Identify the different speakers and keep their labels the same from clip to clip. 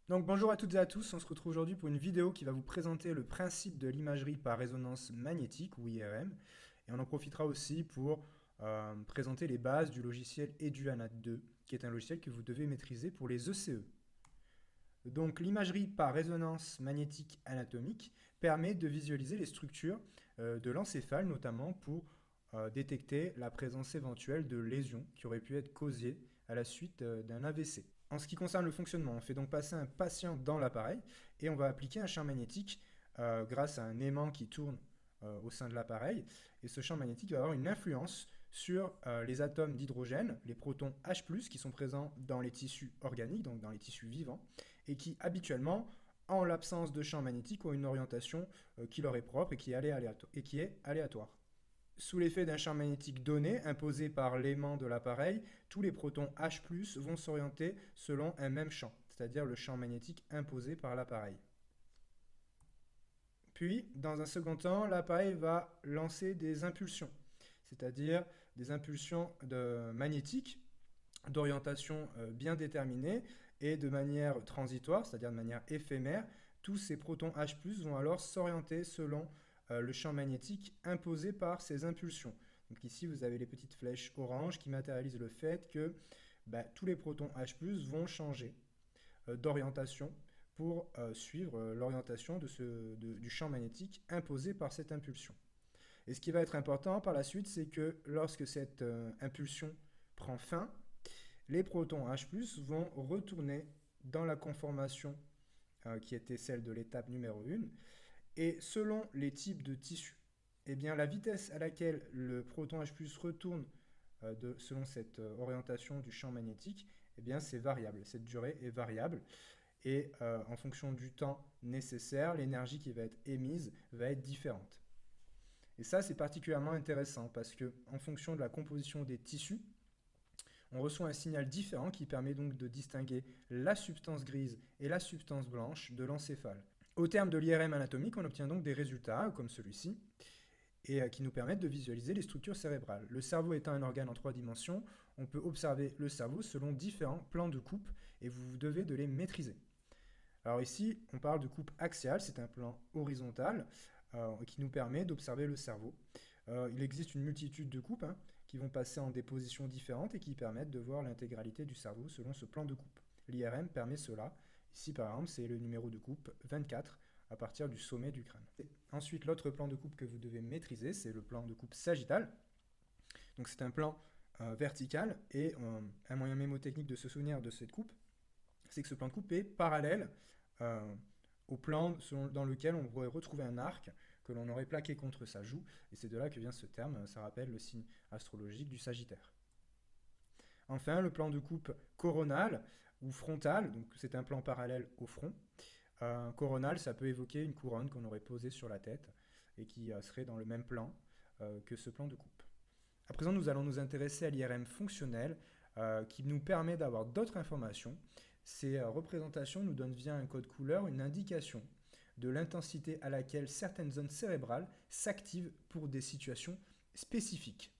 Speaker 1: Donc bonjour à toutes et à tous, on se retrouve aujourd'hui pour une vidéo qui va vous présenter le principe de l'imagerie par résonance magnétique ou IRM et on en profitera aussi pour présenter les bases du logiciel EduAnat2 qui est un logiciel que vous devez maîtriser pour les ECE. Donc l'imagerie par résonance magnétique anatomique permet de visualiser les structures de l'encéphale notamment pour détecter la présence éventuelle de lésions qui auraient pu être causées à la suite d'un AVC. En ce qui concerne le fonctionnement, on fait donc passer un patient dans l'appareil et on va appliquer un champ magnétique grâce à un aimant qui tourne au sein de l'appareil. Et ce champ magnétique va avoir une influence sur les atomes d'hydrogène, les protons H+, qui sont présents dans les tissus organiques, donc dans les tissus vivants, et qui habituellement, en l'absence de champ magnétique, ont une orientation qui leur est propre et qui est aléatoire. Sous l'effet d'un champ magnétique donné, imposé par l'aimant de l'appareil, tous les protons H+ vont s'orienter selon un même champ, c'est-à-dire le champ magnétique imposé par l'appareil. Puis, dans un second temps, l'appareil va lancer des impulsions, c'est-à-dire des impulsions magnétiques d'orientation bien déterminée et de manière transitoire, c'est-à-dire de manière éphémère. Tous ces protons H+ vont alors s'orienter selon le champ magnétique imposé par ces impulsions. Donc ici, vous avez les petites flèches orange qui matérialisent le fait que tous les protons H+ vont changer d'orientation pour suivre l'orientation du champ magnétique imposé par cette impulsion. Et ce qui va être important par la suite, c'est que lorsque cette impulsion prend fin, les protons H+ vont retourner dans la conformation qui était celle de l'étape numéro 1. Et selon les types de tissus, eh bien, la vitesse à laquelle le proton H+ retourne selon cette orientation du champ magnétique, eh bien, c'est variable. Cette durée est variable. Et en fonction du temps nécessaire, l'énergie qui va être émise va être différente. Et ça, c'est particulièrement intéressant parce que en fonction de la composition des tissus, on reçoit un signal différent qui permet donc de distinguer la substance grise et la substance blanche de l'encéphale. Au terme de l'IRM anatomique, on obtient donc des résultats comme celui-ci et qui nous permettent de visualiser les structures cérébrales. Le cerveau étant un organe en 3 dimensions, on peut observer le cerveau selon différents plans de coupe et vous devez de les maîtriser. Alors ici, on parle de coupe axiale, c'est un plan horizontal qui nous permet d'observer le cerveau. Il existe une multitude de coupes qui vont passer en des positions différentes et qui permettent de voir l'intégralité du cerveau selon ce plan de coupe. L'IRM permet cela. Ici, par exemple, c'est le numéro de coupe 24 à partir du sommet du crâne. Ensuite, l'autre plan de coupe que vous devez maîtriser, c'est le plan de coupe sagittal. Donc c'est un plan vertical et un moyen mémotechnique de se souvenir de cette coupe, c'est que ce plan de coupe est parallèle au plan dans lequel on pourrait retrouver un arc que l'on aurait plaqué contre sa joue, et c'est de là que vient ce terme, ça rappelle le signe astrologique du Sagittaire. Enfin, le plan de coupe coronal ou frontal, donc c'est un plan parallèle au front. Coronal, ça peut évoquer une couronne qu'on aurait posée sur la tête et qui serait dans le même plan que ce plan de coupe. À présent, nous allons nous intéresser à l'IRM fonctionnel qui nous permet d'avoir d'autres informations. Ces représentations nous donnent via un code couleur une indication de l'intensité à laquelle certaines zones cérébrales s'activent pour des situations spécifiques.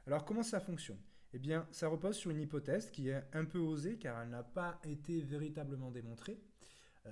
Speaker 1: Alors comment ça fonctionne? Eh bien, ça repose sur une hypothèse qui est un peu osée car elle n'a pas été véritablement démontrée.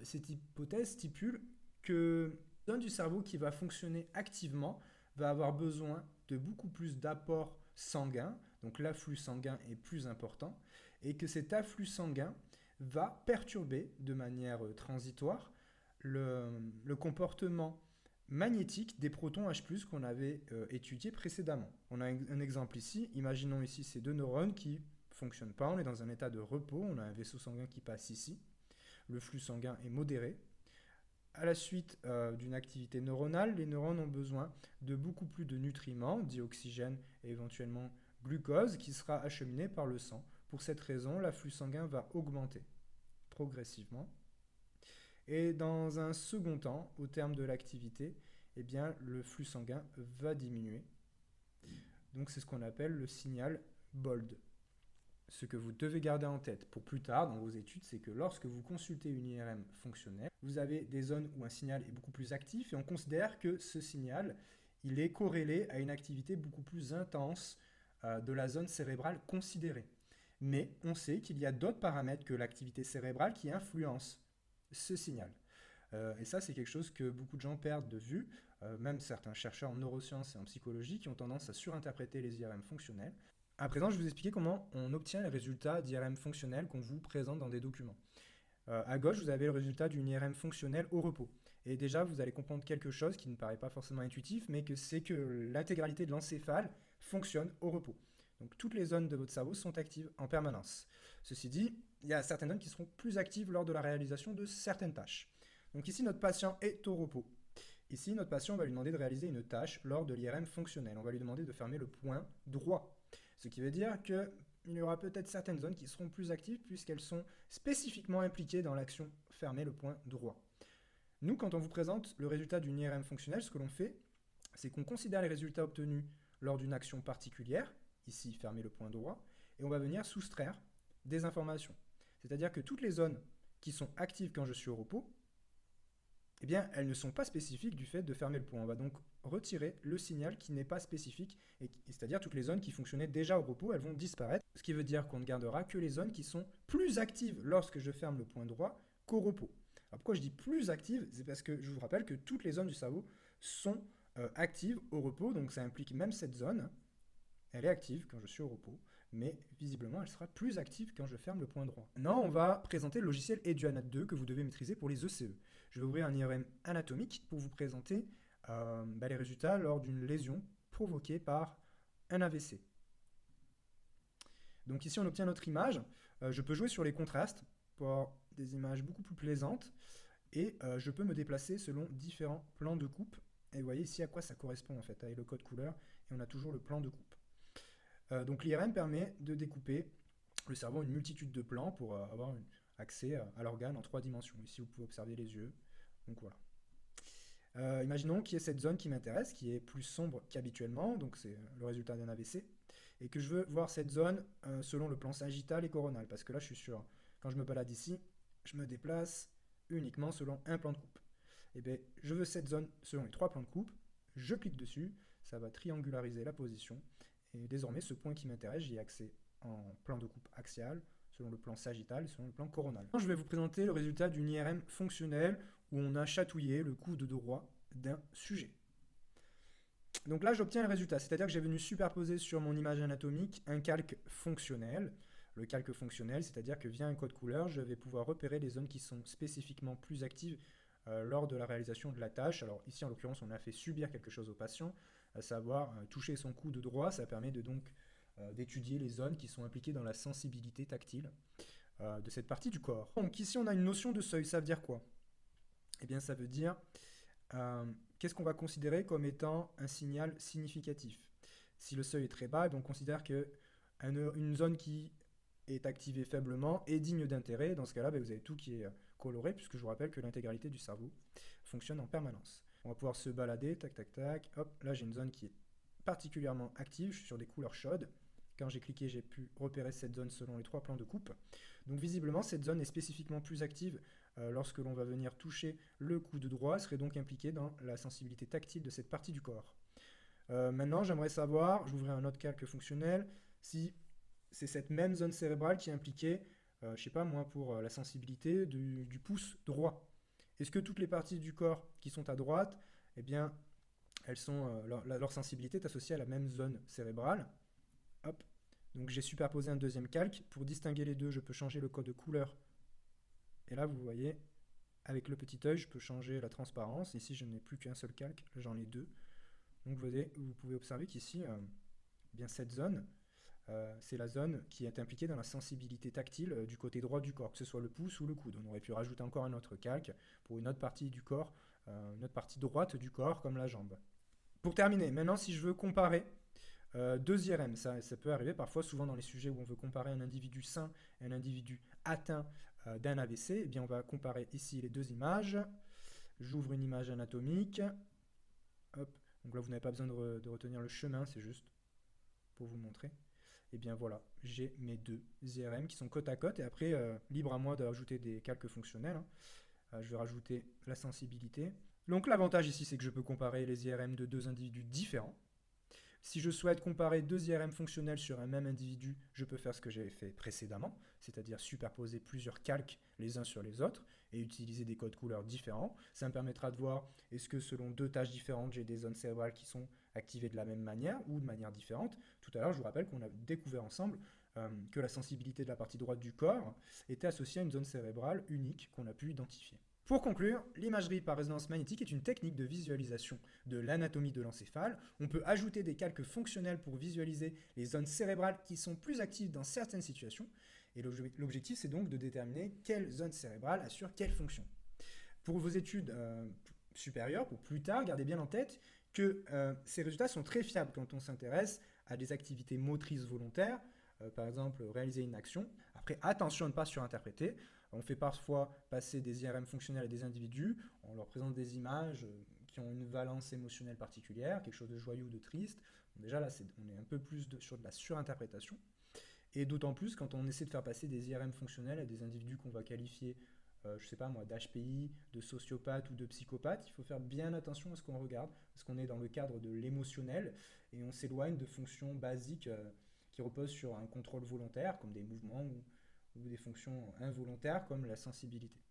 Speaker 1: Cette hypothèse stipule que la zone du cerveau qui va fonctionner activement va avoir besoin de beaucoup plus d'apport sanguin, donc l'afflux sanguin est plus important, et que cet afflux sanguin va perturber de manière transitoire le comportement magnétique des protons H+ qu'on avait étudié précédemment. On a un exemple ici, imaginons ici ces deux neurones qui ne fonctionnent pas, on est dans un état de repos, on a un vaisseau sanguin qui passe ici, le flux sanguin est modéré. À la suite d'une activité neuronale, les neurones ont besoin de beaucoup plus de nutriments, dioxygène et éventuellement glucose, qui sera acheminé par le sang. Pour cette raison, l'afflux sanguin va augmenter progressivement. Et dans un second temps, au terme de l'activité, eh bien, le flux sanguin va diminuer. Donc c'est ce qu'on appelle le signal BOLD. Ce que vous devez garder en tête pour plus tard dans vos études, c'est que lorsque vous consultez une IRM fonctionnelle, vous avez des zones où un signal est beaucoup plus actif et on considère que ce signal, il est corrélé à une activité beaucoup plus intense de la zone cérébrale considérée. Mais on sait qu'il y a d'autres paramètres que l'activité cérébrale qui influencent ce signal. Et ça, c'est quelque chose que beaucoup de gens perdent de vue, même certains chercheurs en neurosciences et en psychologie qui ont tendance à surinterpréter les IRM fonctionnels. À présent, je vais vous expliquer comment on obtient les résultats d'IRM fonctionnels qu'on vous présente dans des documents. À gauche, vous avez le résultat d'une IRM fonctionnelle au repos. Et déjà, vous allez comprendre quelque chose qui ne paraît pas forcément intuitif, mais que c'est que l'intégralité de l'encéphale fonctionne au repos. Donc toutes les zones de votre cerveau sont actives en permanence. Ceci dit, il y a certaines zones qui seront plus actives lors de la réalisation de certaines tâches. Donc ici, notre patient est au repos. Ici, notre patient, on va lui demander de réaliser une tâche lors de l'IRM fonctionnel. On va lui demander de fermer le point droit. Ce qui veut dire qu'il y aura peut-être certaines zones qui seront plus actives puisqu'elles sont spécifiquement impliquées dans l'action fermer le point droit. Nous, quand on vous présente le résultat d'une IRM fonctionnelle, ce que l'on fait, c'est qu'on considère les résultats obtenus lors d'une action particulière, ici fermer le point droit, et on va venir soustraire des informations. C'est-à-dire que toutes les zones qui sont actives quand je suis au repos, eh bien, elles ne sont pas spécifiques du fait de fermer le point. On va donc retirer le signal qui n'est pas spécifique, c'est-à-dire toutes les zones qui fonctionnaient déjà au repos, elles vont disparaître, ce qui veut dire qu'on ne gardera que les zones qui sont plus actives lorsque je ferme le point droit qu'au repos. Alors pourquoi je dis plus actives? C'est parce que je vous rappelle que toutes les zones du cerveau sont actives au repos, donc ça implique même cette zone, elle est active quand je suis au repos, mais visiblement elle sera plus active quand je ferme le point droit. Maintenant, on va présenter le logiciel EduAnat2 que vous devez maîtriser pour les ECE. Je vais ouvrir un IRM anatomique pour vous présenter les résultats lors d'une lésion provoquée par un AVC. Donc ici on obtient notre image, je peux jouer sur les contrastes pour avoir des images beaucoup plus plaisantes et je peux me déplacer selon différents plans de coupe. Et vous voyez ici à quoi ça correspond en fait, avec le code couleur, et on a toujours le plan de coupe. Donc l'IRM permet de découper le cerveau en une multitude de plans pour avoir accès à l'organe en 3 dimensions. Ici vous pouvez observer les yeux, donc voilà. Imaginons qu'il y ait cette zone qui m'intéresse, qui est plus sombre qu'habituellement, donc c'est le résultat d'un AVC, et que je veux voir cette zone selon le plan sagittal et coronal, parce que là je suis sûr, quand je me balade ici, je me déplace uniquement selon un plan de coupe. Et bien je veux cette zone selon les 3 plans de coupe, je clique dessus, ça va triangulariser la position, et désormais ce point qui m'intéresse, j'y ai accès en plan de coupe axial, selon le plan sagittal et selon le plan coronal. Je vais vous présenter le résultat d'une IRM fonctionnelle où on a chatouillé le coude droit d'un sujet. Donc là, j'obtiens le résultat, c'est-à-dire que j'ai venu superposer sur mon image anatomique un calque fonctionnel. Le calque fonctionnel, c'est-à-dire que via un code couleur, je vais pouvoir repérer les zones qui sont spécifiquement plus actives lors de la réalisation de la tâche. Alors ici, en l'occurrence, on a fait subir quelque chose au patient, à savoir toucher son coude droit. Ça permet d'étudier les zones qui sont impliquées dans la sensibilité tactile de cette partie du corps. Donc ici, on a une notion de seuil. Ça veut dire quoi? Eh bien, ça veut dire qu'est-ce qu'on va considérer comme étant un signal significatif. Si le seuil est très bas, on considère qu'une zone qui est activée faiblement est digne d'intérêt. Dans ce cas-là, vous avez tout qui est coloré, puisque je vous rappelle que l'intégralité du cerveau fonctionne en permanence. On va pouvoir se balader, tac, tac, tac. Hop, là j'ai une zone qui est particulièrement active, je suis sur des couleurs chaudes. Quand j'ai cliqué, j'ai pu repérer cette zone selon les 3 plans de coupe. Donc visiblement, cette zone est spécifiquement plus active lorsque l'on va venir toucher le coude droit, serait donc impliqué dans la sensibilité tactile de cette partie du corps. Maintenant, j'aimerais savoir, j'ouvrirai un autre calque fonctionnel, si c'est cette même zone cérébrale qui est impliquée, je ne sais pas moi, pour la sensibilité du pouce droit. Est-ce que toutes les parties du corps qui sont à droite, eh bien, elles sont, leur sensibilité est associée à la même zone cérébrale? Hop. Donc j'ai superposé un deuxième calque. Pour distinguer les deux, je peux changer le code de couleur. Et là, vous voyez, avec le petit œil, je peux changer la transparence. Ici, je n'ai plus qu'un seul calque, j'en ai 2. Donc vous pouvez observer qu'ici, bien cette zone, c'est la zone qui est impliquée dans la sensibilité tactile du côté droit du corps, que ce soit le pouce ou le coude. On aurait pu rajouter encore un autre calque pour une autre partie du corps, une autre partie droite du corps, comme la jambe. Pour terminer, maintenant, si je veux comparer 2 IRM, ça peut arriver parfois, souvent dans les sujets où on veut comparer un individu sain et un individu atteint d'un AVC, eh bien on va comparer ici les 2 images. J'ouvre une image anatomique. Hop. Donc là, vous n'avez pas besoin de retenir le chemin, c'est juste pour vous montrer. Et bien voilà, j'ai mes 2 IRM qui sont côte à côte, et après, libre à moi d'ajouter des calques fonctionnels. Je vais rajouter la sensibilité. Donc l'avantage ici, c'est que je peux comparer les IRM de 2 individus différents. Si je souhaite comparer deux IRM fonctionnels sur un même individu, je peux faire ce que j'ai fait précédemment, c'est-à-dire superposer plusieurs calques les uns sur les autres et utiliser des codes couleurs différents. Ça me permettra de voir est-ce que selon deux tâches différentes, j'ai des zones cérébrales qui sont activées de la même manière ou de manière différente. Tout à l'heure, je vous rappelle qu'on a découvert ensemble que la sensibilité de la partie droite du corps était associée à une zone cérébrale unique qu'on a pu identifier. Pour conclure, l'imagerie par résonance magnétique est une technique de visualisation de l'anatomie de l'encéphale. On peut ajouter des calques fonctionnels pour visualiser les zones cérébrales qui sont plus actives dans certaines situations. Et l'objectif, c'est donc de déterminer quelle zone cérébrale assure quelle fonction. Pour vos études supérieures, pour plus tard, gardez bien en tête que ces résultats sont très fiables quand on s'intéresse à des activités motrices volontaires, par exemple réaliser une action. Après, attention à ne pas surinterpréter. On fait parfois passer des IRM fonctionnels à des individus, on leur présente des images qui ont une valence émotionnelle particulière, quelque chose de joyeux ou de triste. Déjà là, on est un peu plus sur de la surinterprétation. Et d'autant plus quand on essaie de faire passer des IRM fonctionnels à des individus qu'on va qualifier, je sais pas moi, d'HPI, de sociopathe ou de psychopathe, il faut faire bien attention à ce qu'on regarde, parce qu'on est dans le cadre de l'émotionnel et on s'éloigne de fonctions basiques qui reposent sur un contrôle volontaire, comme des mouvements ou des fonctions involontaires comme la sensibilité.